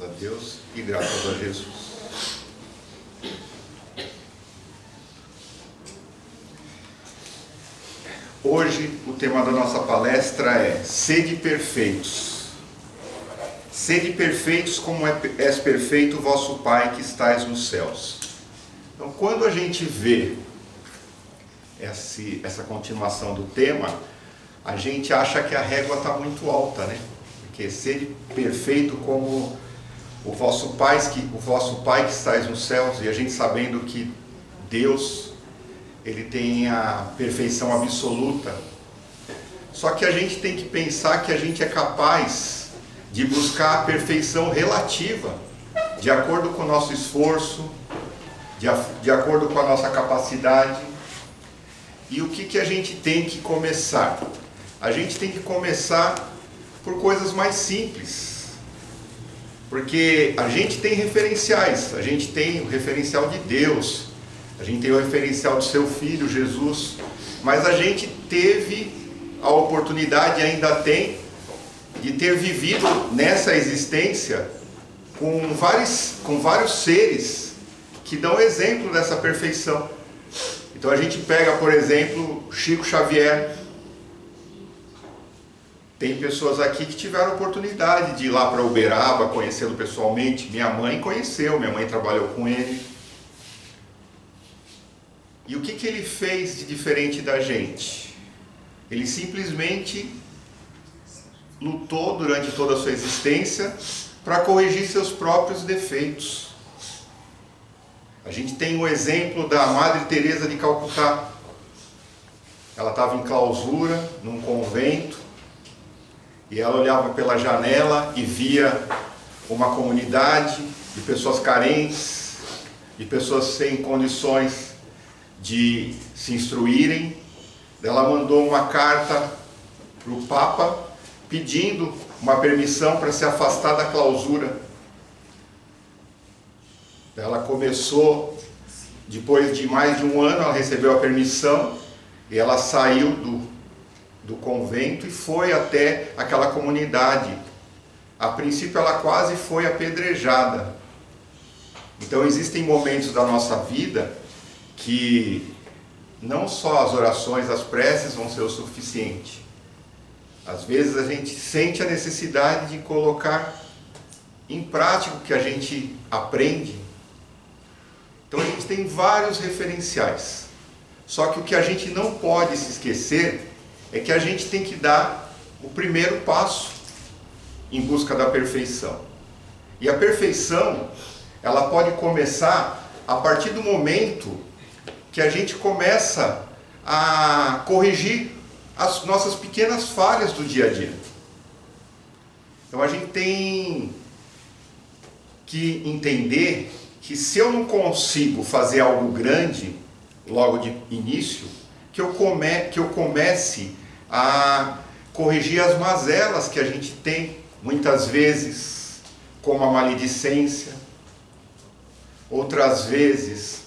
Graças a Deus e graças a Jesus. Hoje o tema da nossa palestra é Sede perfeitos. Sede perfeitos como és perfeito o vosso Pai que estais nos céus. Então, quando a gente vê essa continuação do tema, a gente acha que a régua está muito alta, né? Porque sede perfeito como o vosso Pai que estais nos céus, e a gente sabendo que Deus, Ele tem a perfeição absoluta. Só que a gente tem que pensar que a gente é capaz de buscar a perfeição relativa, de acordo com o nosso esforço, de acordo com a nossa capacidade. E o que a gente tem que começar? A gente tem que começar por coisas mais simples. Porque a gente tem referenciais, a gente tem o referencial de Deus, a gente tem o referencial do seu Filho, Jesus, mas a gente teve a oportunidade, ainda tem, de ter vivido nessa existência com vários seres que dão exemplo dessa perfeição. Então a gente pega, por exemplo, Chico Xavier. Tem pessoas aqui que tiveram a oportunidade de ir lá para Uberaba, conhecê-lo pessoalmente. Minha mãe conheceu, minha mãe trabalhou com ele. E o que ele fez de diferente da gente? Ele simplesmente lutou durante toda a sua existência para corrigir seus próprios defeitos. A gente tem o exemplo da Madre Teresa de Calcutá. Ela estava em clausura, num convento, e ela olhava pela janela e via uma comunidade de pessoas carentes, de pessoas sem condições de se instruírem. Ela mandou uma carta para o Papa pedindo uma permissão para se afastar da clausura. Ela começou, depois de mais de um ano, ela recebeu a permissão e ela saiu do convento e foi até aquela comunidade. A princípio ela quase foi apedrejada. Então existem momentos da nossa vida que não só as orações, as preces vão ser o suficiente. Às vezes a gente sente a necessidade de colocar em prática o que a gente aprende. Então a gente tem vários referenciais. Só que o que a gente não pode se esquecer é que a gente tem que dar o primeiro passo em busca da perfeição. E a perfeição, ela pode começar a partir do momento que a gente começa a corrigir as nossas pequenas falhas do dia a dia. Então a gente tem que entender que se eu não consigo fazer algo grande logo de início, que eu comece a corrigir as mazelas que a gente tem, muitas vezes, como a maledicência, outras vezes,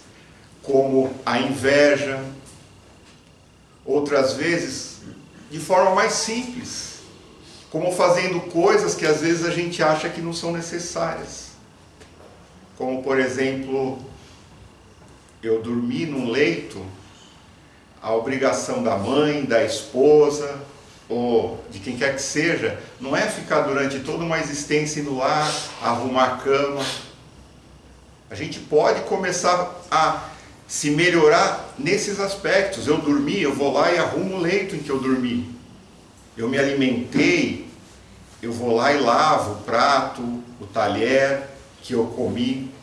como a inveja, outras vezes, de forma mais simples, como fazendo coisas que às vezes a gente acha que não são necessárias. Como, por exemplo, eu dormir num leito, a obrigação da mãe, da esposa, ou de quem quer que seja, não é ficar durante toda uma existência indo lá, arrumar a cama. A gente pode começar a se melhorar nesses aspectos. Eu dormi, eu vou lá e arrumo o leito em que eu dormi. Eu me alimentei, eu vou lá e lavo o prato, o talher que eu comi.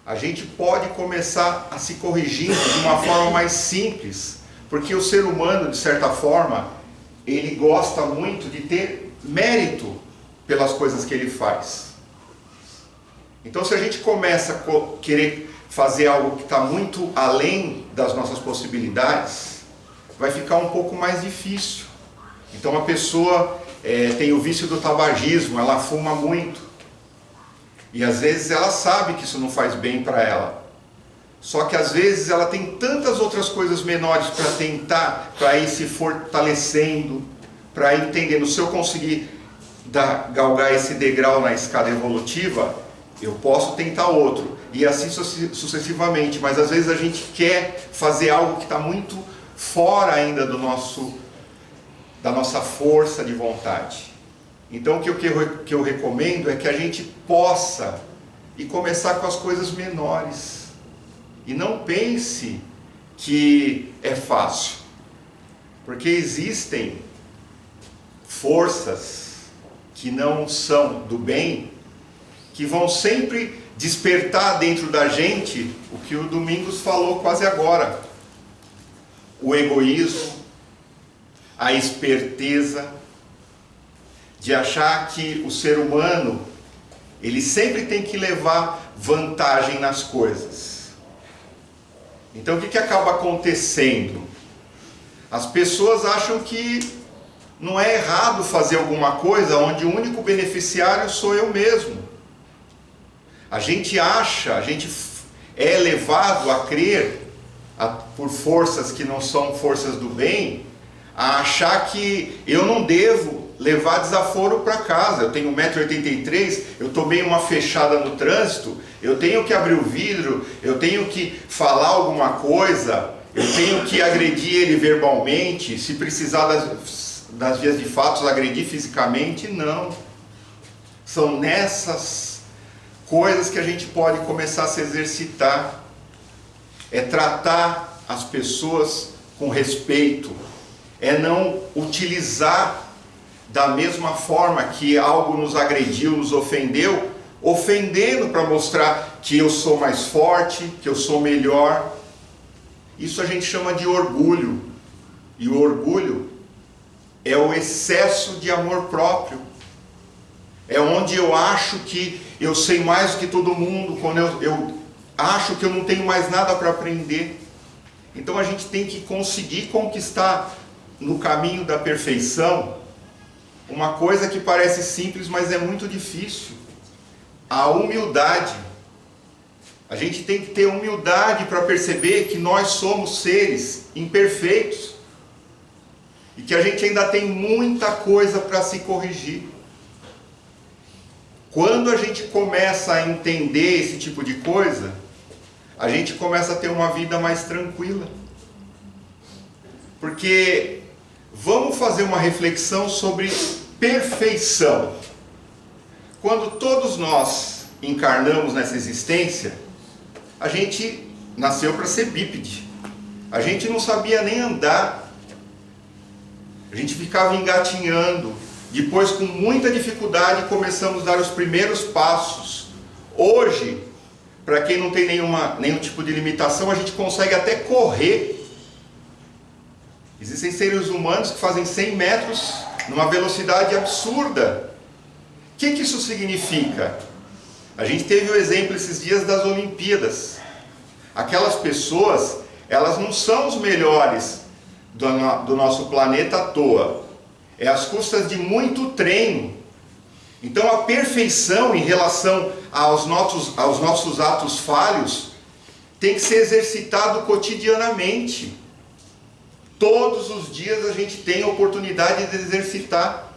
A gente pode começar a se corrigir de uma forma mais simples, porque o ser humano, de certa forma, ele gosta muito de ter mérito pelas coisas que ele faz. Então, se a gente começa a querer fazer algo que está muito além das nossas possibilidades, vai ficar um pouco mais difícil. Então, a pessoa tem o vício do tabagismo, ela fuma muito. E às vezes ela sabe que isso não faz bem para ela. Só que às vezes ela tem tantas outras coisas menores para tentar, para ir se fortalecendo, para ir entendendo, se eu conseguir galgar esse degrau na escada evolutiva, eu posso tentar outro, e assim sucessivamente, mas às vezes a gente quer fazer algo que está muito fora ainda da nossa força de vontade. Então o que eu recomendo é que a gente possa ir começar com as coisas menores, e não pense que é fácil, porque existem forças que não são do bem, que vão sempre despertar dentro da gente o que o Domingos falou quase agora: o egoísmo, a esperteza, de achar que o ser humano, ele sempre tem que levar vantagem nas coisas. Então o que acaba acontecendo? As pessoas acham que não é errado fazer alguma coisa onde o único beneficiário sou eu mesmo. A gente é levado a crer, por forças que não são forças do bem, a achar que eu não devo levar desaforo para casa. Eu tenho 1,83 m, eu tomei uma fechada no trânsito, eu tenho que abrir o vidro, eu tenho que falar alguma coisa, eu tenho que agredir ele verbalmente, se precisar das vias de fato, agredir fisicamente. Não. São nessas coisas que a gente pode começar a se exercitar. É tratar as pessoas com respeito, é não utilizar da mesma forma que algo nos agrediu, nos ofendeu, ofendendo para mostrar que eu sou mais forte, que eu sou melhor. Isso a gente chama de orgulho, e o orgulho é o excesso de amor próprio. É onde eu acho que eu sei mais do que todo mundo, quando eu acho que eu não tenho mais nada para aprender. Então a gente tem que conseguir conquistar no caminho da perfeição uma coisa que parece simples, mas é muito difícil: a humildade. A gente tem que ter humildade para perceber que nós somos seres imperfeitos e que a gente ainda tem muita coisa para se corrigir. Quando a gente começa a entender esse tipo de coisa, a gente começa a ter uma vida mais tranquila. Porque vamos fazer uma reflexão sobre perfeição. Quando todos nós encarnamos nessa existência, a gente nasceu para ser bípede. A gente não sabia nem andar. A gente ficava engatinhando. Depois, com muita dificuldade, começamos a dar os primeiros passos. Hoje, para quem não tem nenhum tipo de limitação, a gente consegue até correr. Existem seres humanos que fazem 100 metros numa velocidade absurda. O que isso significa? A gente teve o exemplo esses dias das Olimpíadas. Aquelas pessoas, elas não são os melhores do nosso planeta à toa. É às custas de muito treino. Então a perfeição em relação aos nossos atos falhos tem que ser exercitado cotidianamente. Todos os dias a gente tem a oportunidade de exercitar.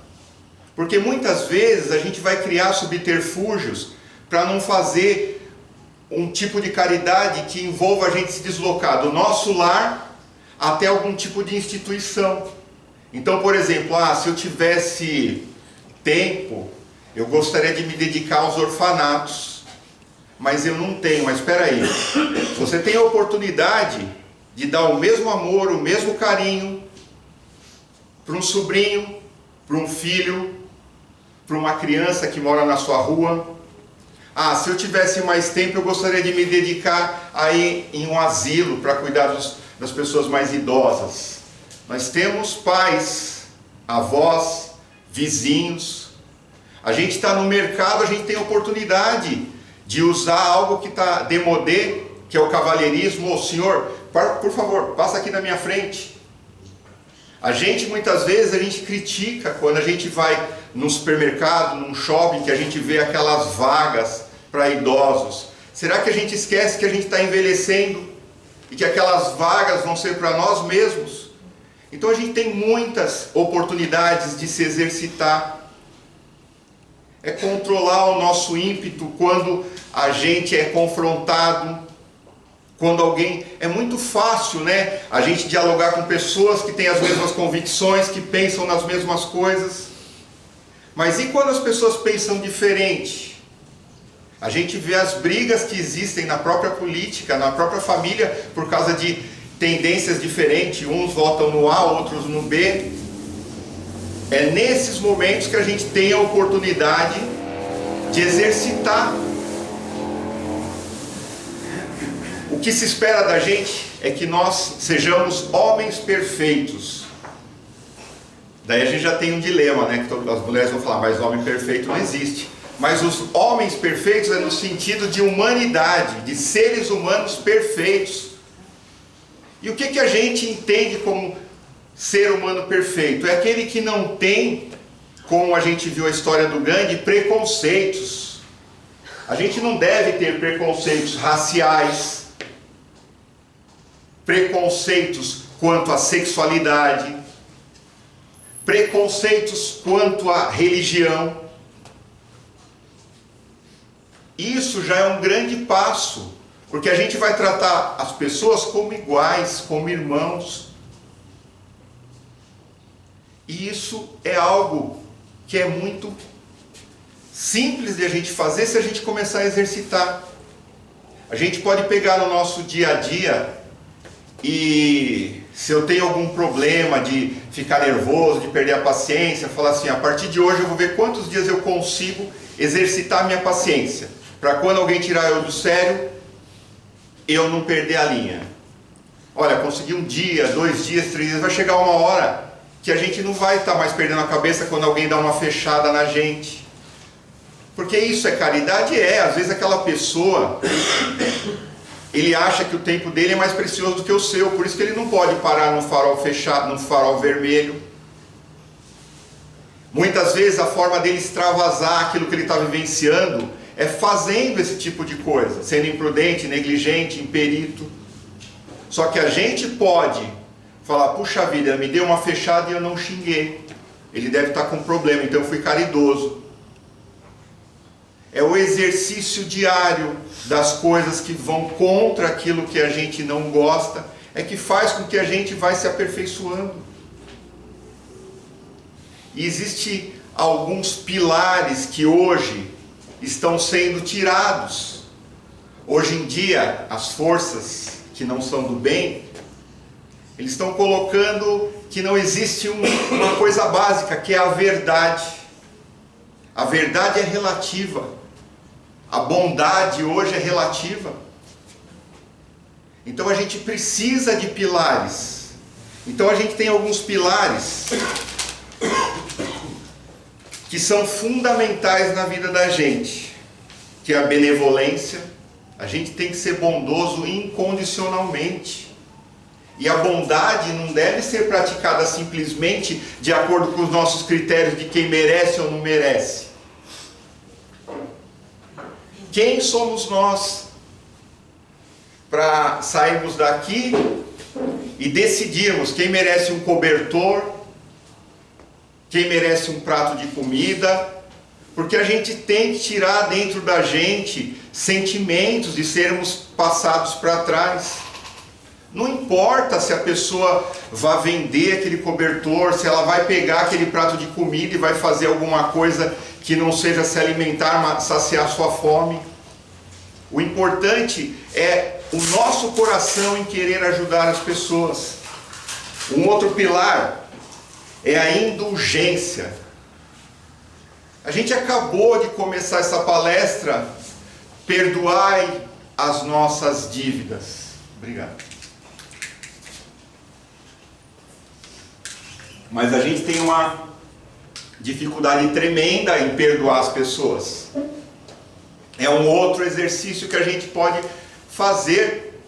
Porque muitas vezes a gente vai criar subterfúgios para não fazer um tipo de caridade que envolva a gente se deslocar do nosso lar até algum tipo de instituição. Então, por exemplo, se eu tivesse tempo, eu gostaria de me dedicar aos orfanatos, mas eu não tenho. Mas espera aí, você tem a oportunidade de dar o mesmo amor, o mesmo carinho para um sobrinho, para um filho, para uma criança que mora na sua rua. Se eu tivesse mais tempo, eu gostaria de me dedicar aí em um asilo para cuidar das pessoas mais idosas. Nós temos pais, avós, vizinhos. A gente está no mercado, a gente tem a oportunidade de usar algo que está démodé, que é o cavalheirismo. Senhor, por favor, passa aqui na minha frente. Muitas vezes a gente critica quando a gente vai num supermercado, num shopping, que a gente vê aquelas vagas para idosos. Será que a gente esquece que a gente está envelhecendo e que aquelas vagas vão ser para nós mesmos? Então a gente tem muitas oportunidades de se exercitar. é controlar o nosso ímpeto quando a gente é confrontado, quando alguém... É muito fácil, né? A gente dialogar com pessoas que têm as mesmas convicções, que pensam nas mesmas coisas. Mas e quando as pessoas pensam diferente? A gente vê as brigas que existem na própria política, na própria família, por causa de tendências diferentes. Uns votam no A, outros no B. É nesses momentos que a gente tem a oportunidade de exercitar. O que se espera da gente é que nós sejamos homens perfeitos. Daí a gente já tem um dilema, né? Que as mulheres vão falar, mas homem perfeito não existe. Mas os homens perfeitos é no sentido de humanidade, de seres humanos perfeitos. E o que a gente entende como ser humano perfeito? É aquele que não tem, como a gente viu a história do Gandhi, preconceitos. A gente não deve ter preconceitos raciais, preconceitos quanto à sexualidade, preconceitos quanto à religião. Isso já é um grande passo, porque a gente vai tratar as pessoas como iguais, como irmãos. E isso é algo que é muito simples de a gente fazer se a gente começar a exercitar. A gente pode pegar no nosso dia a dia e, se eu tenho algum problema de ficar nervoso, de perder a paciência, falar assim, a partir de hoje eu vou ver quantos dias eu consigo exercitar minha paciência, para quando alguém tirar eu do sério, eu não perder a linha. Olha, consegui um dia, 2 dias, 3 dias, vai chegar uma hora que a gente não vai estar mais perdendo a cabeça quando alguém dá uma fechada na gente. Porque isso é caridade? Às vezes aquela pessoa, ele acha que o tempo dele é mais precioso do que o seu, por isso que ele não pode parar no farol fechado, no farol vermelho. Muitas vezes a forma dele extravasar aquilo que ele está vivenciando é fazendo esse tipo de coisa, sendo imprudente, negligente, imperito. Só que a gente pode falar, puxa vida, ele me deu uma fechada e eu não xinguei. Ele deve estar com problema, então eu fui caridoso. É o exercício diário das coisas que vão contra aquilo que a gente não gosta, é que faz com que a gente vai se aperfeiçoando. E existem alguns pilares que hoje estão sendo tirados. Hoje em dia, as forças que não são do bem, eles estão colocando que não existe uma coisa básica, que é a verdade. A verdade é relativa. A bondade hoje é relativa. Então a gente precisa de pilares. Então a gente tem alguns pilares que são fundamentais na vida da gente, que é a benevolência. A gente tem que ser bondoso incondicionalmente. E a bondade não deve ser praticada simplesmente de acordo com os nossos critérios de quem merece ou não merece. Quem somos nós para sairmos daqui e decidirmos quem merece um cobertor, quem merece um prato de comida? Porque a gente tem que tirar dentro da gente sentimentos de sermos passados para trás. Não importa se a pessoa vai vender aquele cobertor, se ela vai pegar aquele prato de comida e vai fazer alguma coisa que não seja se alimentar, mas saciar sua fome. O importante é o nosso coração em querer ajudar as pessoas. Um outro pilar é a indulgência. A gente acabou de começar essa palestra, perdoai as nossas dívidas. Obrigado. Mas a gente tem uma dificuldade tremenda em perdoar as pessoas. É um outro exercício que a gente pode fazer.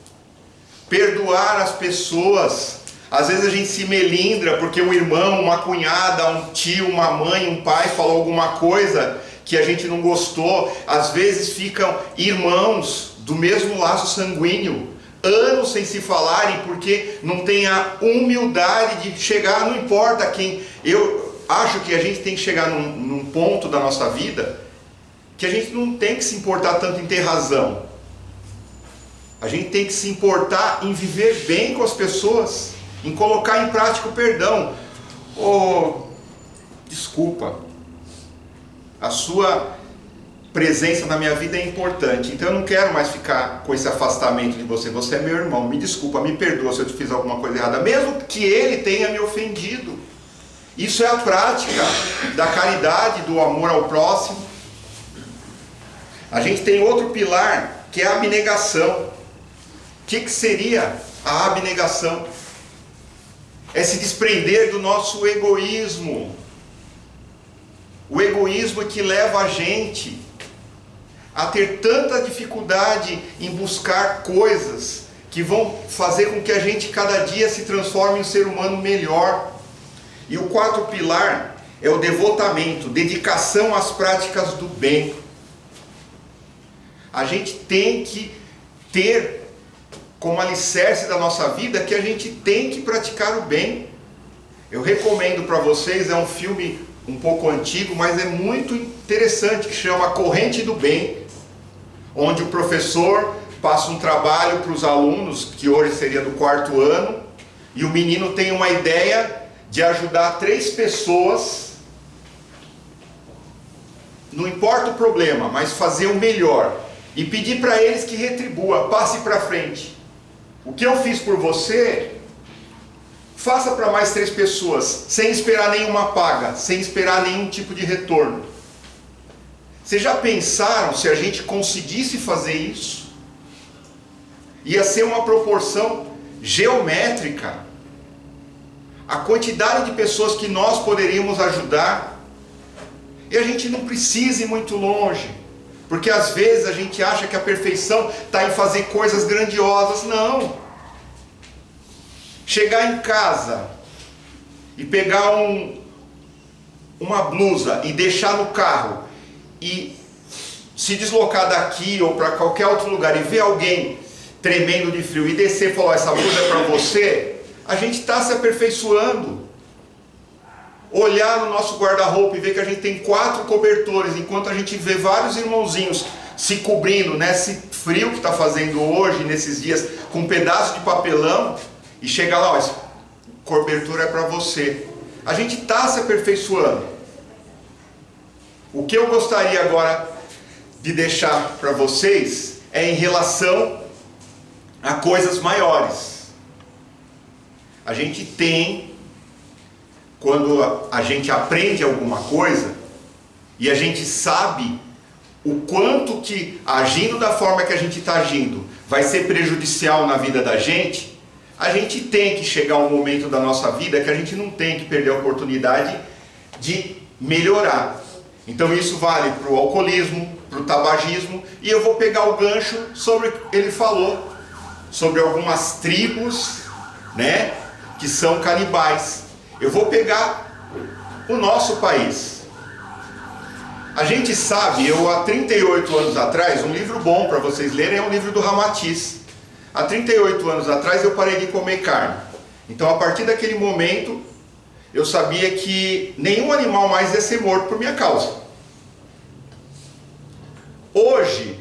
Perdoar as pessoas. Às vezes a gente se melindra porque um irmão, uma cunhada, um tio, uma mãe, um pai falou alguma coisa que a gente não gostou. Às vezes ficam irmãos do mesmo laço sanguíneo, anos sem se falarem, porque não tem a humildade de chegar, não importa quem. Eu acho que a gente tem que chegar num ponto da nossa vida que a gente não tem que se importar tanto em ter razão. A gente tem que se importar em viver bem com as pessoas, em colocar em prática o perdão. Oh, desculpa, a sua presença na minha vida é importante, então eu não quero mais ficar com esse afastamento de você. Você é meu irmão, me desculpa, me perdoa se eu te fiz alguma coisa errada, mesmo que ele tenha me ofendido. Isso é a prática da caridade, do amor ao próximo. A gente tem outro pilar, que é a abnegação. O que seria a abnegação? É se desprender do nosso egoísmo. O egoísmo que leva a gente a ter tanta dificuldade em buscar coisas que vão fazer com que a gente cada dia se transforme em um ser humano melhor. E o quarto pilar é o devotamento, dedicação às práticas do bem. A gente tem que ter como alicerce da nossa vida que a gente tem que praticar o bem. Eu recomendo para vocês, é um filme um pouco antigo, mas é muito interessante, que chama Corrente do Bem, onde o professor passa um trabalho para os alunos, que hoje seria do 4º ano, e o menino tem uma ideia de ajudar 3 pessoas, não importa o problema, mas fazer o melhor, e pedir para eles que retribua, passe para frente. O que eu fiz por você, faça para mais 3 pessoas, sem esperar nenhuma paga, sem esperar nenhum tipo de retorno. Vocês já pensaram se a gente conseguisse fazer isso? Ia ser uma proporção geométrica. A quantidade de pessoas que nós poderíamos ajudar. E a gente não precisa ir muito longe. Porque às vezes a gente acha que a perfeição está em fazer coisas grandiosas. Não. Chegar em casa e pegar uma blusa e deixar no carro e se deslocar daqui ou para qualquer outro lugar e ver alguém tremendo de frio e descer e falar, essa blusa é para você, a gente está se aperfeiçoando. Olhar no nosso guarda-roupa e ver que a gente tem 4 cobertores, enquanto a gente vê vários irmãozinhos se cobrindo nesse frio que está fazendo hoje, nesses dias, com um pedaço de papelão, e chega lá, ó, essa cobertura é para você. A gente está se aperfeiçoando. O que eu gostaria agora de deixar para vocês é em relação a coisas maiores. A gente tem, quando a gente aprende alguma coisa e a gente sabe o quanto que agindo da forma que a gente está agindo vai ser prejudicial na vida da gente, a gente tem que chegar a um momento da nossa vida que a gente não tem que perder a oportunidade de melhorar. Então isso vale para o alcoolismo, para o tabagismo, e eu vou pegar o gancho sobre o que ele falou, sobre algumas tribos, né, que são canibais. Eu vou pegar o nosso país. A gente sabe, eu há 38 anos atrás, um livro bom para vocês lerem é um livro do Ramatiz. Há 38 anos atrás eu parei de comer carne. Então a partir daquele momento eu sabia que nenhum animal mais ia ser morto por minha causa. Hoje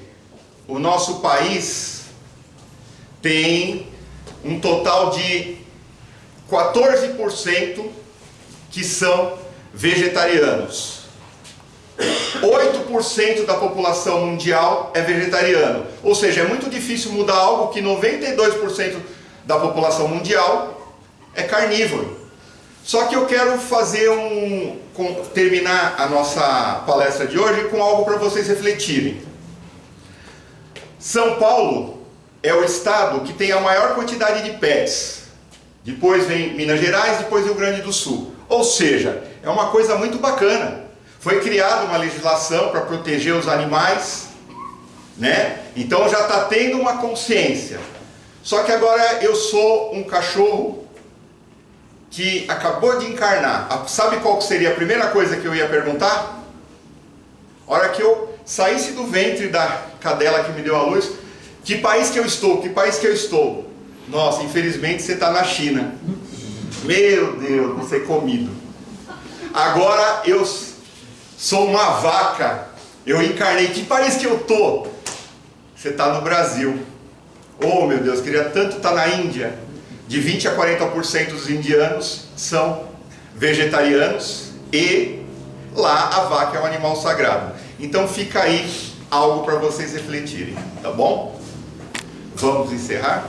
o nosso país tem um total de 14% que são vegetarianos. 8% da população mundial é vegetariano. Ou seja, é muito difícil mudar algo que 92% da população mundial é carnívoro. Só que eu quero fazer terminar a nossa palestra de hoje com algo para vocês refletirem. São Paulo é o estado que tem a maior quantidade de pets. Depois vem Minas Gerais, depois Rio Grande do Sul. Ou seja, é uma coisa muito bacana. Foi criada uma legislação para proteger os animais, né? Então já está tendo uma consciência. Só que agora eu sou um cachorro que acabou de encarnar. Sabe qual seria a primeira coisa que eu ia perguntar? A hora que eu saísse do ventre da cadela que me deu a luz, que país que eu estou? Que país que eu estou? Nossa, infelizmente você está na China. Meu Deus, vou ser comido. Agora eu sou uma vaca Eu encarnei, que país que eu tô? Você está no Brasil. Oh meu Deus, queria tanto estar na Índia. De 20 a 40% dos indianos são vegetarianos e lá a vaca é um animal sagrado. Então fica aí algo para vocês refletirem, tá bom? Vamos encerrar?